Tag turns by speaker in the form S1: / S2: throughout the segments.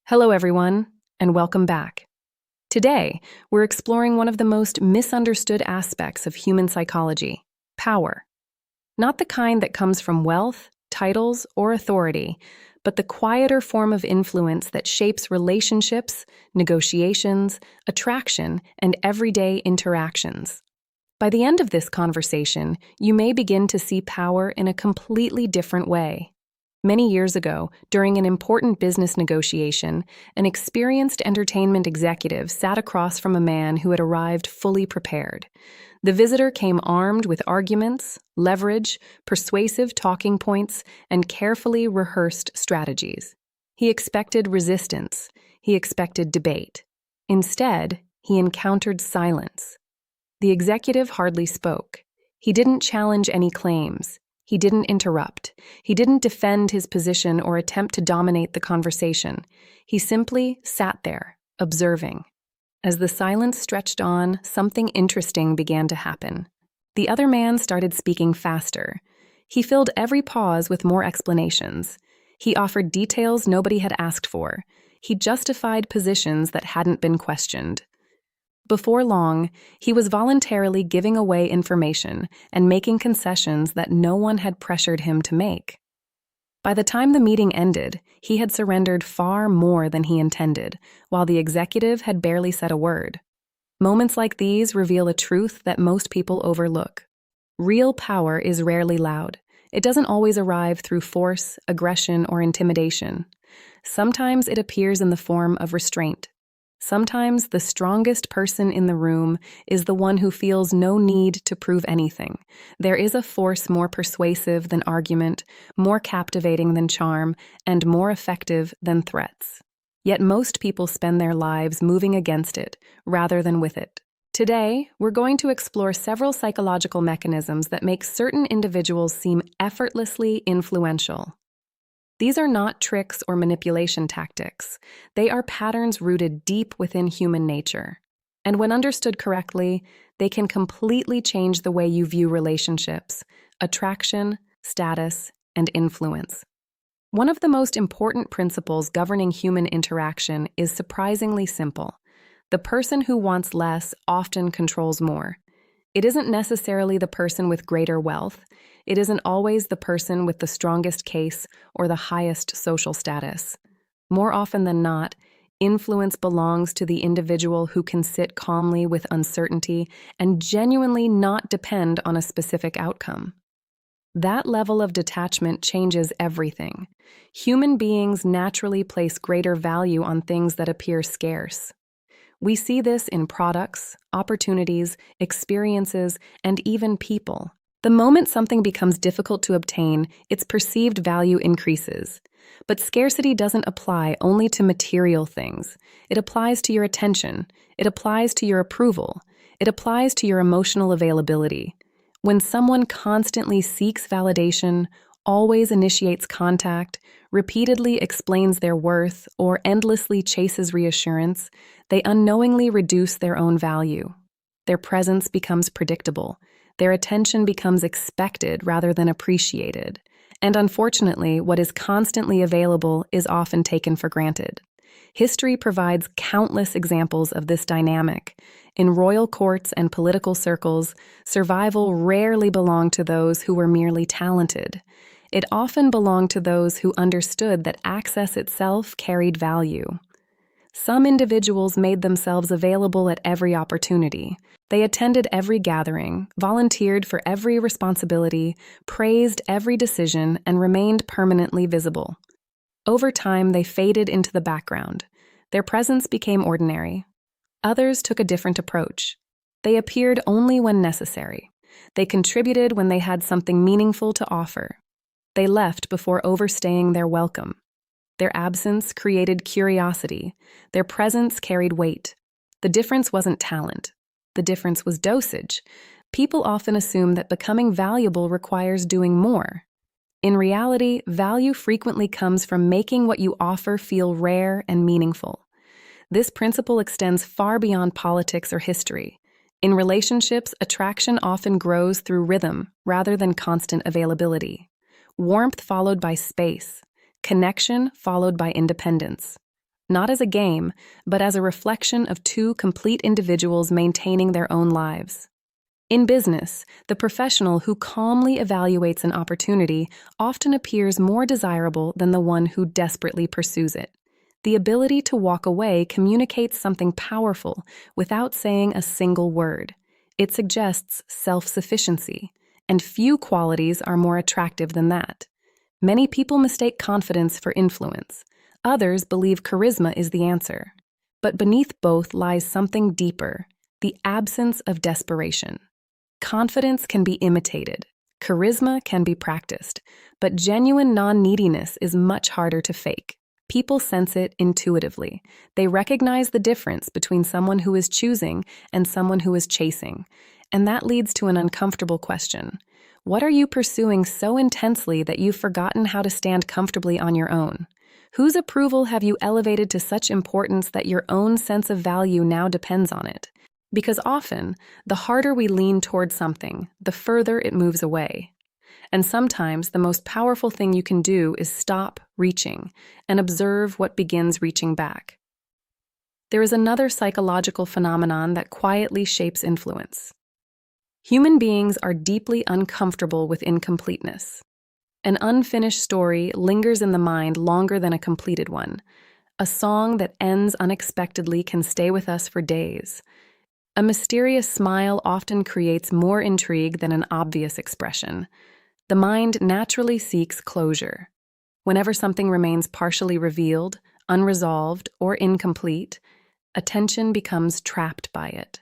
S1: Hello, everyone, and welcome back. Today, we're exploring one of the most misunderstood aspects of human psychology: power. Not the kind that comes from wealth, titles, or authority, but the quieter form of influence that shapes relationships, negotiations, attraction, and everyday interactions. By the end of this conversation, you may begin to see power in a completely different way. Many years ago, during an important business negotiation, an experienced entertainment executive sat across from a man who had arrived fully prepared. The visitor came armed with arguments, leverage, persuasive talking points, and carefully rehearsed strategies. He expected resistance. He expected debate. Instead, he encountered silence. The executive hardly spoke. He didn't challenge any claims. He didn't interrupt. He didn't defend his position or attempt to dominate the conversation. He simply sat there, observing. As the silence stretched on, something interesting began to happen. The other man started speaking faster. He filled every pause with more explanations. He offered details nobody had asked for. He justified positions that hadn't been questioned. Before long, he was voluntarily giving away information and making concessions that no one had pressured him to make. By the time the meeting ended, he had surrendered far more than he intended, while the executive had barely said a word. Moments like these reveal a truth that most people overlook. Real power is rarely loud. It doesn't always arrive through force, aggression, or intimidation. Sometimes it appears in the form of restraint. Sometimes the strongest person in the room is the one who feels no need to prove anything. There is a force more persuasive than argument, more captivating than charm, and more effective than threats. Yet most people spend their lives moving against it rather than with it. Today, we're going to explore several psychological mechanisms that make certain individuals seem effortlessly influential. These are not tricks or manipulation tactics. They are patterns rooted deep within human nature. And when understood correctly, they can completely change the way you view relationships, attraction, status, and influence. One of the most important principles governing human interaction is surprisingly simple. The person who wants less often controls more. It isn't necessarily the person with greater wealth. It isn't always the person with the strongest case or the highest social status. More often than not, influence belongs to the individual who can sit calmly with uncertainty and genuinely not depend on a specific outcome. That level of detachment changes everything. Human beings naturally place greater value on things that appear scarce. We see this in products, opportunities, experiences, and even people. The moment something becomes difficult to obtain, its perceived value increases. But scarcity doesn't apply only to material things. It applies to your attention. It applies to your approval. It applies to your emotional availability. When someone constantly seeks validation, always initiates contact, repeatedly explains their worth, or endlessly chases reassurance, they unknowingly reduce their own value. Their presence becomes predictable. Their attention becomes expected rather than appreciated. And unfortunately, what is constantly available is often taken for granted. History provides countless examples of this dynamic. In royal courts and political circles, survival rarely belonged to those who were merely talented. It often belonged to those who understood that access itself carried value. Some individuals made themselves available at every opportunity. They attended every gathering, volunteered for every responsibility, praised every decision, and remained permanently visible. Over time, they faded into the background. Their presence became ordinary. Others took a different approach. They appeared only when necessary. They contributed when they had something meaningful to offer. They left before overstaying their welcome. Their absence created curiosity. Their presence carried weight. The difference wasn't talent. The difference was dosage. People often assume that becoming valuable requires doing more. In reality, value frequently comes from making what you offer feel rare and meaningful. This principle extends far beyond politics or history. In relationships, attraction often grows through rhythm rather than constant availability. Warmth followed by space. Connection followed by independence. not as a game, but as a reflection of two complete individuals maintaining their own lives. In business, the professional who calmly evaluates an opportunity often appears more desirable than the one who desperately pursues it. The ability to walk away communicates something powerful without saying a single word. It suggests self-sufficiency, and few qualities are more attractive than that. Many people mistake confidence for influence. Others believe charisma is the answer. But beneath both lies something deeper, the absence of desperation. Confidence can be imitated. Charisma can be practiced. But genuine non-neediness is much harder to fake. People sense it intuitively. They recognize the difference between someone who is choosing and someone who is chasing. And that leads to an uncomfortable question. What are you pursuing so intensely that you've forgotten how to stand comfortably on your own? Whose approval have you elevated to such importance that your own sense of value now depends on it? Because often, the harder we lean toward something, the further it moves away. And sometimes the most powerful thing you can do is stop reaching and observe what begins reaching back. There is another psychological phenomenon that quietly shapes influence. Human beings are deeply uncomfortable with incompleteness. An unfinished story lingers in the mind longer than a completed one. A song that ends unexpectedly can stay with us for days. A mysterious smile often creates more intrigue than an obvious expression. The mind naturally seeks closure. Whenever something remains partially revealed, unresolved, or incomplete, attention becomes trapped by it.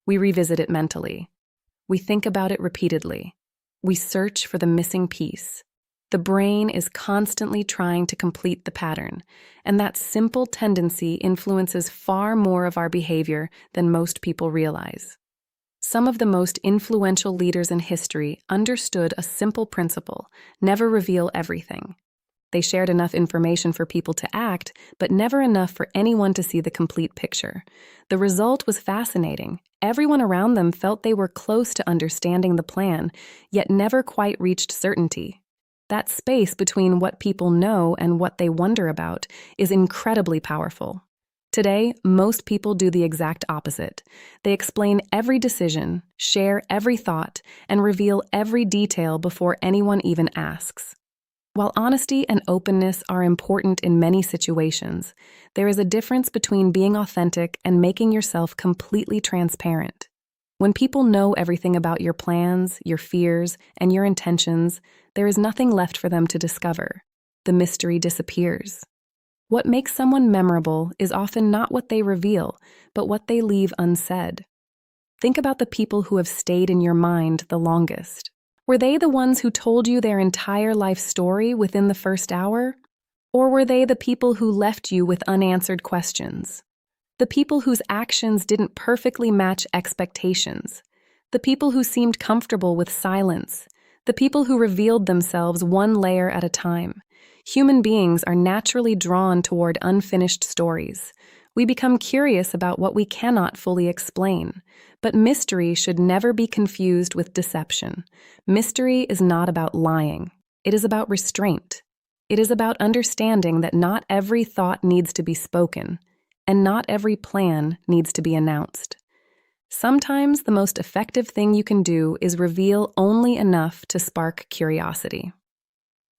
S1: We revisit it mentally. We think about it repeatedly. We search for the missing piece. The brain is constantly trying to complete the pattern, and that simple tendency influences far more of our behavior than most people realize. Some of the most influential leaders in history understood a simple principle: never reveal everything. They shared enough information for people to act, but never enough for anyone to see the complete picture. The result was fascinating. Everyone around them felt they were close to understanding the plan, yet never quite reached certainty. That space between what people know and what they wonder about is incredibly powerful. Today, most people do the exact opposite. They explain every decision, share every thought, and reveal every detail before anyone even asks. While honesty and openness are important in many situations, there is a difference between being authentic and making yourself completely transparent. When people know everything about your plans, your fears, and your intentions, there is nothing left for them to discover. The mystery disappears. What makes someone memorable is often not what they reveal, but what they leave unsaid. Think about the people who have stayed in your mind the longest. Were they the ones who told you their entire life story within the first hour? Or were they the people who left you with unanswered questions? The people whose actions didn't perfectly match expectations? The people who seemed comfortable with silence? The people who revealed themselves one layer at a time? Human beings are naturally drawn toward unfinished stories. We become curious about what we cannot fully explain. But mystery should never be confused with deception. Mystery is not about lying. It is about restraint. It is about understanding that not every thought needs to be spoken, and not every plan needs to be announced. Sometimes the most effective thing you can do is reveal only enough to spark curiosity.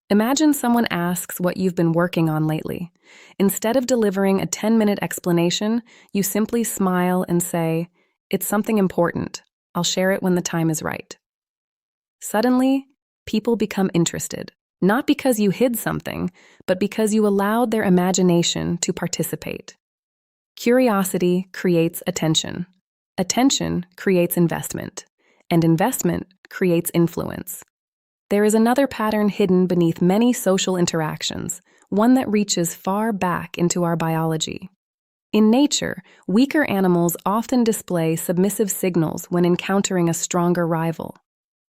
S1: Imagine someone asks what you've been working on lately. Instead of delivering a 10-minute explanation, you simply smile and say, "It's something important. I'll share it when the time is right." Suddenly, people become interested, not because you hid something, but because you allowed their imagination to participate. Curiosity creates attention. Attention creates investment, and investment creates influence. There is another pattern hidden beneath many social interactions, one that reaches far back into our biology. In nature, weaker animals often display submissive signals when encountering a stronger rival.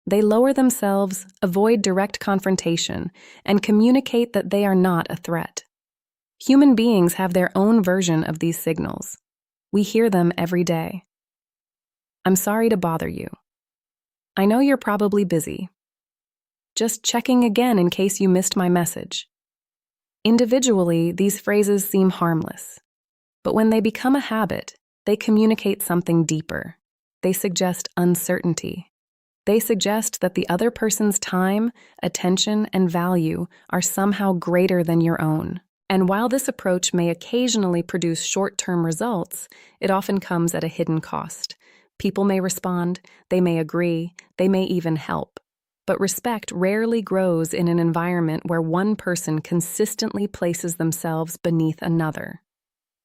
S1: They lower themselves, avoid direct confrontation, and communicate that they are not a threat. Human beings have their own version of these signals. We hear them every day. "I'm sorry to bother you. I know you're probably busy. Just checking again in case you missed my message." Individually, these phrases seem harmless. But when they become a habit, they communicate something deeper. They suggest uncertainty. They suggest that the other person's time, attention, and value are somehow greater than your own. And while this approach may occasionally produce short-term results, it often comes at a hidden cost. People may respond, they may agree, they may even help. But respect rarely grows in an environment where one person consistently places themselves beneath another.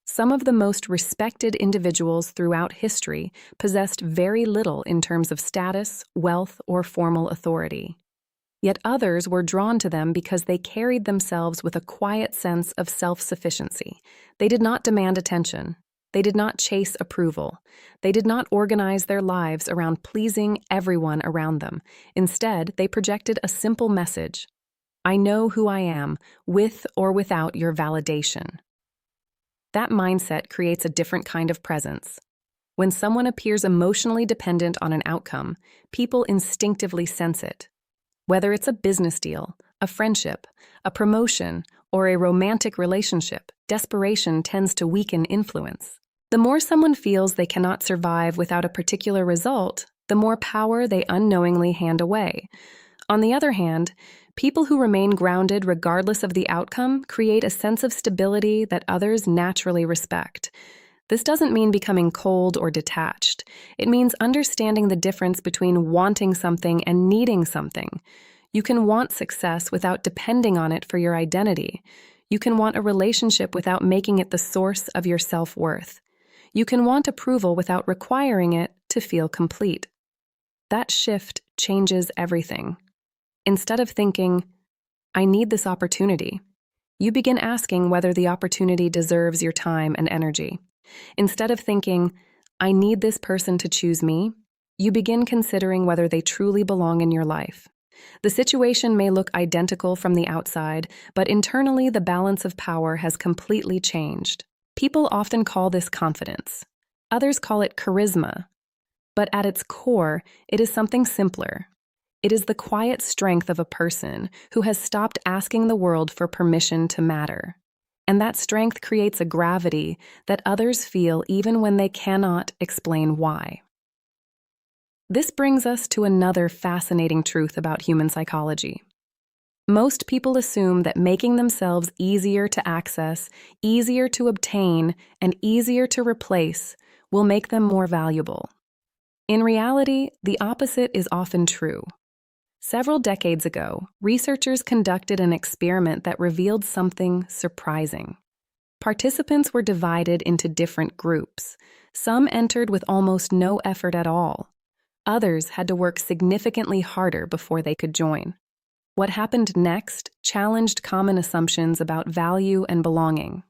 S1: Some of the most respected individuals throughout history possessed very little in terms of status, wealth, or formal authority. Yet others were drawn to them because they carried themselves with a quiet sense of self-sufficiency. They did not demand attention. They did not chase approval. They did not organize their lives around pleasing everyone around them. Instead, they projected a simple message: I know who I am, with or without your validation. That mindset creates a different kind of presence. When someone appears emotionally dependent on an outcome, people instinctively sense it. Whether it's a business deal, a friendship, a promotion, or a romantic relationship, desperation tends to weaken influence. The more someone feels they cannot survive without a particular result, the more power they unknowingly hand away. On the other hand, people who remain grounded regardless of the outcome create a sense of stability that others naturally respect. This doesn't mean becoming cold or detached. It means understanding the difference between wanting something and needing something. You can want success without depending on it for your identity. You can want a relationship without making it the source of your self-worth. You can want approval without requiring it to feel complete. That shift changes everything. Instead of thinking, I need this opportunity, you begin asking whether the opportunity deserves your time and energy. Instead of thinking, I need this person to choose me, you begin considering whether they truly belong in your life. The situation may look identical from the outside, but internally the balance of power has completely changed. People often call this confidence. Others call it charisma. But at its core, it is something simpler. It is the quiet strength of a person who has stopped asking the world for permission to matter. And that strength creates a gravity that others feel even when they cannot explain why. This brings us to another fascinating truth about human psychology. Most people assume that making themselves easier to access, easier to obtain, and easier to replace will make them more valuable. In reality, the opposite is often true. Several decades ago, researchers conducted an experiment that revealed something surprising. Participants were divided into different groups. Some entered with almost no effort at all. Others had to work significantly harder before they could join. What happened next challenged common assumptions about value and belonging.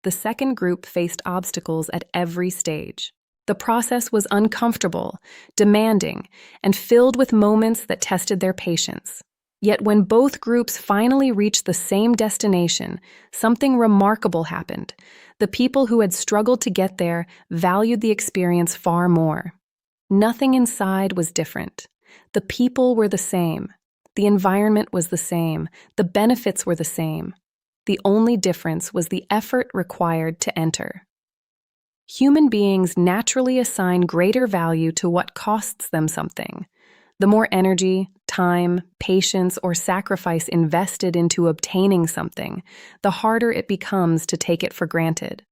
S1: The second group faced obstacles at every stage. The process was uncomfortable, demanding, and filled with moments that tested their patience. Yet when both groups finally reached the same destination, something remarkable happened. The people who had struggled to get there valued the experience far more. Nothing inside was different. The people were the same. The environment was the same. The benefits were the same. The only difference was the effort required to enter. Human beings naturally assign greater value to what costs them something. The more energy, time, patience, or sacrifice invested into obtaining something, the harder it becomes to take it for granted.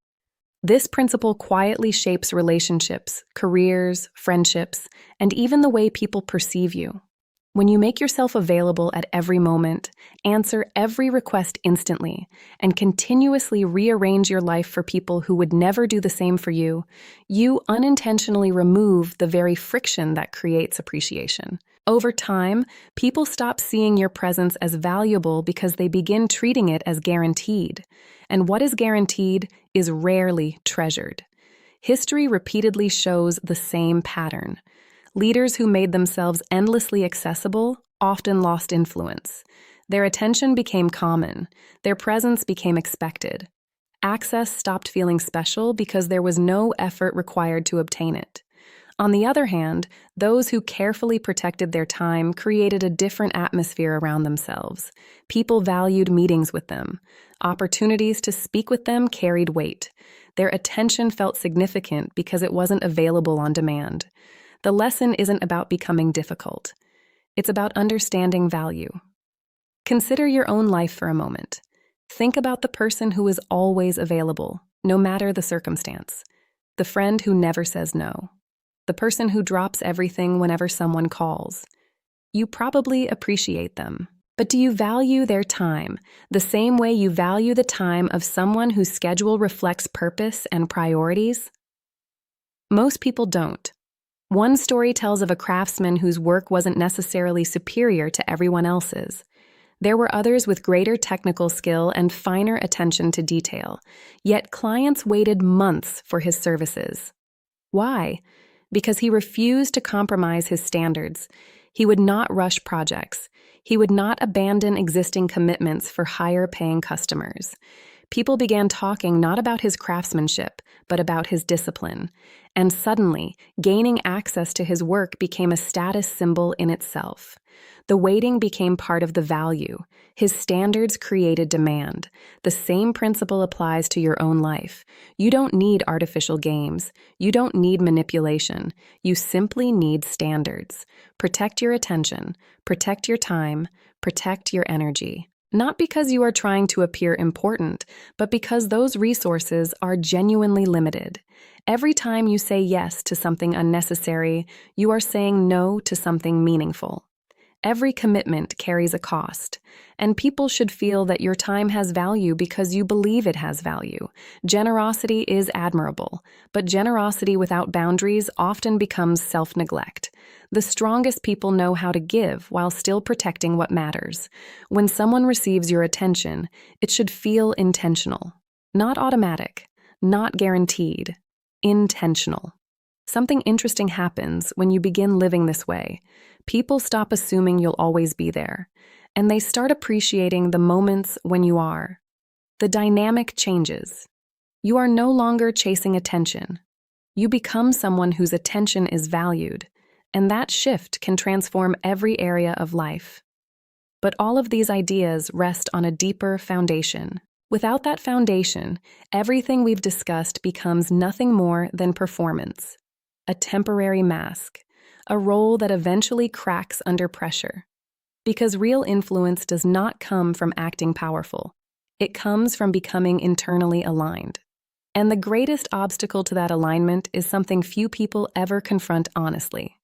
S1: This principle quietly shapes relationships, careers, friendships, and even the way people perceive you. When you make yourself available at every moment, answer every request instantly, and continuously rearrange your life for people who would never do the same for you, you unintentionally remove the very friction that creates appreciation. Over time, people stop seeing your presence as valuable because they begin treating it as guaranteed. And what is guaranteed is rarely treasured. History repeatedly shows the same pattern. Leaders who made themselves endlessly accessible often lost influence. Their attention became common. Their presence became expected. Access stopped feeling special because there was no effort required to obtain it. On the other hand, those who carefully protected their time created a different atmosphere around themselves. People valued meetings with them. Opportunities to speak with them carried weight. Their attention felt significant because it wasn't available on demand. The lesson isn't about becoming difficult. It's about understanding value. Consider your own life for a moment. Think about the person who is always available, no matter the circumstance. The friend who never says no. The person who drops everything whenever someone calls. You probably appreciate them. But do you value their time the same way you value the time of someone whose schedule reflects purpose and priorities? Most people don't. One story tells of a craftsman whose work wasn't necessarily superior to everyone else's. There were others with greater technical skill and finer attention to detail, yet clients waited months for his services. Why? Because he refused to compromise his standards. He would not rush projects. He would not abandon existing commitments for higher-paying customers. People began talking not about his craftsmanship, but about his discipline. And suddenly, gaining access to his work became a status symbol in itself. The waiting became part of the value. His standards created demand. The same principle applies to your own life. You don't need artificial games. You don't need manipulation. You simply need standards. Protect your attention. Protect your time. Protect your energy. Not because you are trying to appear important, but because those resources are genuinely limited. Every time you say yes to something unnecessary, you are saying no to something meaningful. Every commitment carries a cost, and people should feel that your time has value because you believe it has value. Generosity is admirable, but generosity without boundaries often becomes self-neglect. The strongest people know how to give while still protecting what matters. When someone receives your attention, it should feel intentional, not automatic, not guaranteed, intentional. Something interesting happens when you begin living this way. People stop assuming you'll always be there, and they start appreciating the moments when you are. The dynamic changes. You are no longer chasing attention. You become someone whose attention is valued, and that shift can transform every area of life. But all of these ideas rest on a deeper foundation. Without that foundation, everything we've discussed becomes nothing more than performance, a temporary mask, a role that eventually cracks under pressure. Because real influence does not come from acting powerful. It comes from becoming internally aligned. And the greatest obstacle to that alignment is something few people ever confront honestly: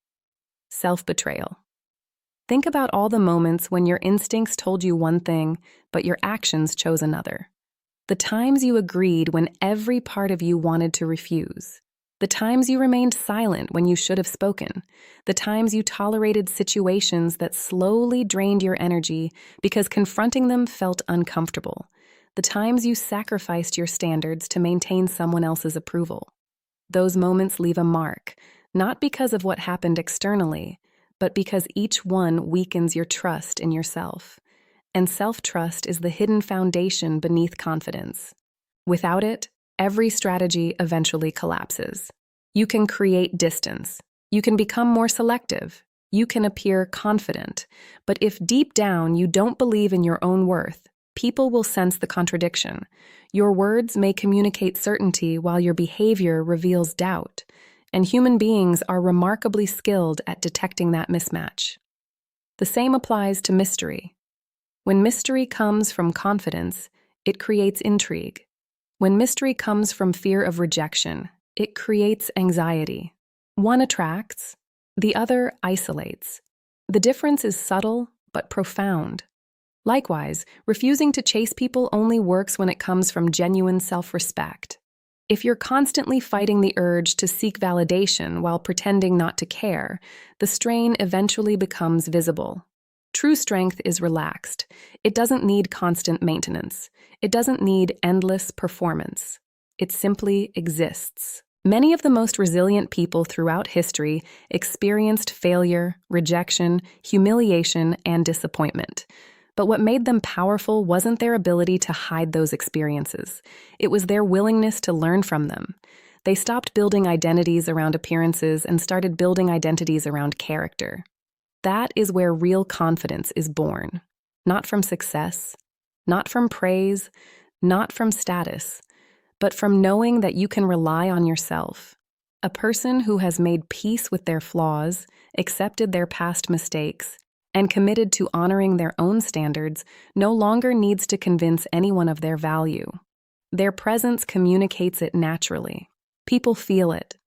S1: self-betrayal. Think about all the moments when your instincts told you one thing, but your actions chose another. The times you agreed when every part of you wanted to refuse. The times you remained silent when you should have spoken. The times you tolerated situations that slowly drained your energy because confronting them felt uncomfortable. The times you sacrificed your standards to maintain someone else's approval. Those moments leave a mark, not because of what happened externally, but because each one weakens your trust in yourself. And self-trust is the hidden foundation beneath confidence. Without it, every strategy eventually collapses. You can create distance. You can become more selective. You can appear confident. But if deep down you don't believe in your own worth, people will sense the contradiction. Your words may communicate certainty while your behavior reveals doubt. And human beings are remarkably skilled at detecting that mismatch. The same applies to mystery. When mystery comes from confidence, it creates intrigue. When mystery comes from fear of rejection, it creates anxiety. One attracts, the other isolates. The difference is subtle but profound. Likewise, refusing to chase people only works when it comes from genuine self-respect. If you're constantly fighting the urge to seek validation while pretending not to care, the strain eventually becomes visible. True strength is relaxed. It doesn't need constant maintenance. It doesn't need endless performance. It simply exists. Many of the most resilient people throughout history experienced failure, rejection, humiliation, and disappointment. But what made them powerful wasn't their ability to hide those experiences. It was their willingness to learn from them. They stopped building identities around appearances and started building identities around character. That is where real confidence is born. Not from success, not from praise, not from status, but from knowing that you can rely on yourself. A person who has made peace with their flaws, accepted their past mistakes, and committed to honoring their own standards no longer needs to convince anyone of their value. Their presence communicates it naturally. People feel it,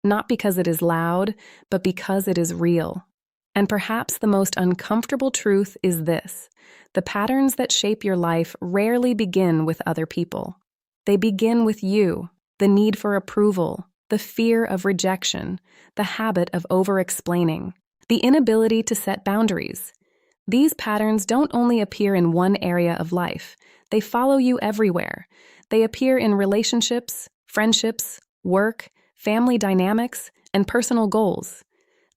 S1: not because it is loud, but because it is real. And perhaps the most uncomfortable truth is this: the patterns that shape your life rarely begin with other people. They begin with you, the need for approval, the fear of rejection, the habit of over-explaining, the inability to set boundaries. These patterns don't only appear in one area of life, they follow you everywhere. They appear in relationships, friendships, work, family dynamics, and personal goals.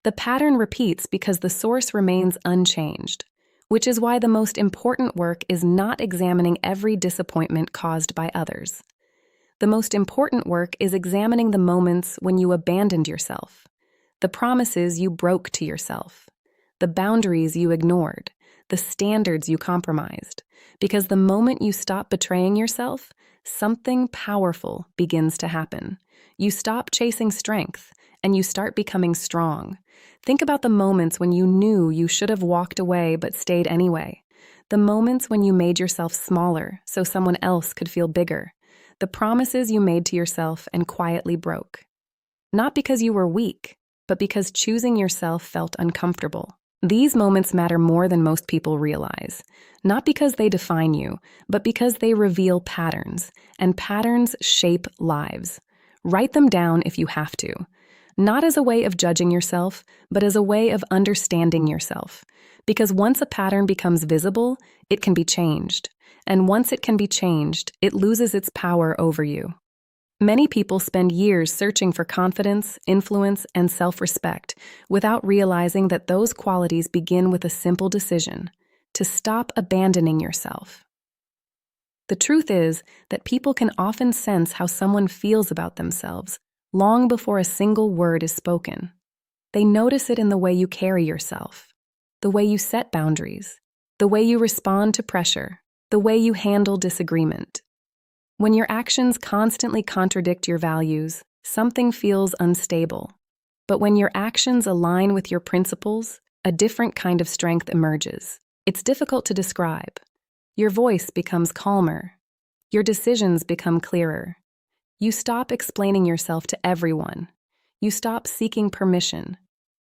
S1: The pattern repeats because the source remains unchanged, which is why the most important work is not examining every disappointment caused by others. The most important work is examining the moments when you abandoned yourself, the promises you broke to yourself, the boundaries you ignored, the standards you compromised. Because the moment you stop betraying yourself, something powerful begins to happen. You stop chasing strength, and you start becoming strong. Think about the moments when you knew you should have walked away but stayed anyway. The moments when you made yourself smaller so someone else could feel bigger. The promises you made to yourself and quietly broke. Not because you were weak, but because choosing yourself felt uncomfortable. These moments matter more than most people realize, not because they define you, but because they reveal patterns, and patterns shape lives. Write them down if you have to, not as a way of judging yourself, but as a way of understanding yourself. Because once a pattern becomes visible, it can be changed, and once it can be changed, it loses its power over you. Many people spend years searching for confidence, influence, and self-respect without realizing that those qualities begin with a simple decision: to stop abandoning yourself. The truth is that people can often sense how someone feels about themselves long before a single word is spoken. They notice it in the way you carry yourself, the way you set boundaries, the way you respond to pressure, the way you handle disagreement. When your actions constantly contradict your values, something feels unstable. But when your actions align with your principles, a different kind of strength emerges. It's difficult to describe. Your voice becomes calmer. Your decisions become clearer. You stop explaining yourself to everyone. You stop seeking permission.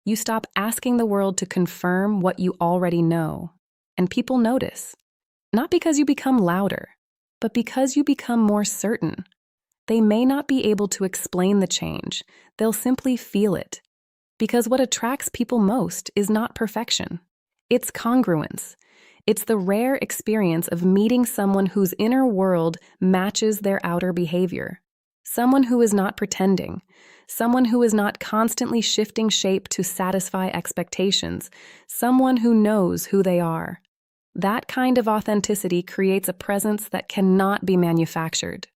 S1: You stop asking the world to confirm what you already know. And people notice. Not because you become louder, but because you become more certain. They may not be able to explain the change, they'll simply feel it. Because what attracts people most is not perfection. It's congruence. It's the rare experience of meeting someone whose inner world matches their outer behavior. Someone who is not pretending. Someone who is not constantly shifting shape to satisfy expectations. Someone who knows who they are. That kind of authenticity creates a presence that cannot be manufactured.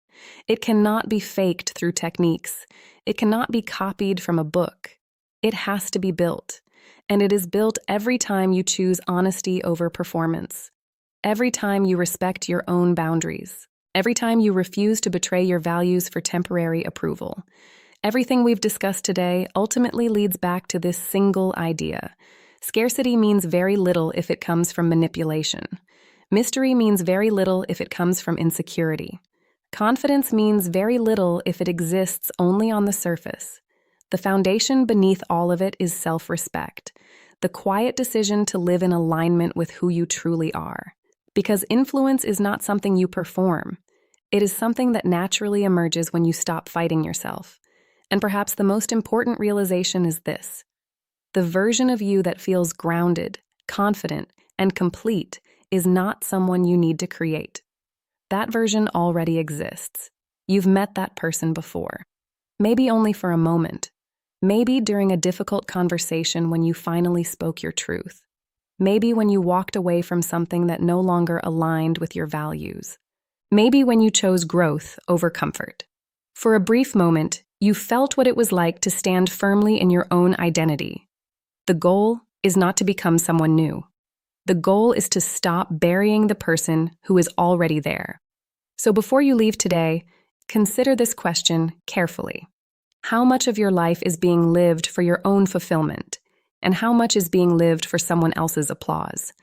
S1: It cannot be faked through techniques. It cannot be copied from a book. It has to be built. And it is built every time you choose honesty over performance. Every time you respect your own boundaries. Every time you refuse to betray your values for temporary approval. Everything we've discussed today ultimately leads back to this single idea. Scarcity means very little if it comes from manipulation. Mystery means very little if it comes from insecurity. Confidence means very little if it exists only on the surface. The foundation beneath all of it is self-respect, the quiet decision to live in alignment with who you truly are. Because influence is not something you perform. It is something that naturally emerges when you stop fighting yourself. And perhaps the most important realization is this: the version of you that feels grounded, confident, and complete is not someone you need to create. That version already exists. You've met that person before. Maybe only for a moment. Maybe during a difficult conversation when you finally spoke your truth. Maybe when you walked away from something that no longer aligned with your values. Maybe when you chose growth over comfort. For a brief moment, You felt what it was like to stand firmly in your own identity. The goal is not to become someone new. The goal is to stop burying the person who is already there. So before you leave today, consider this question carefully. How much of your life is being lived for your own fulfillment, and how much is being lived for someone else's applause?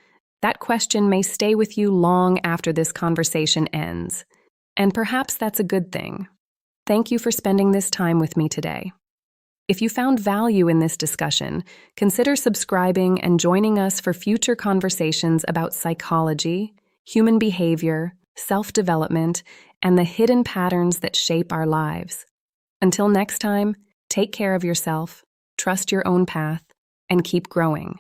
S1: That question may stay with you long after this conversation ends, and perhaps that's a good thing. Thank you for spending this time with me today. If you found value in this discussion, consider subscribing and joining us for future conversations about psychology, human behavior, self-development, and the hidden patterns that shape our lives. Until next time, take care of yourself, trust your own path, and keep growing.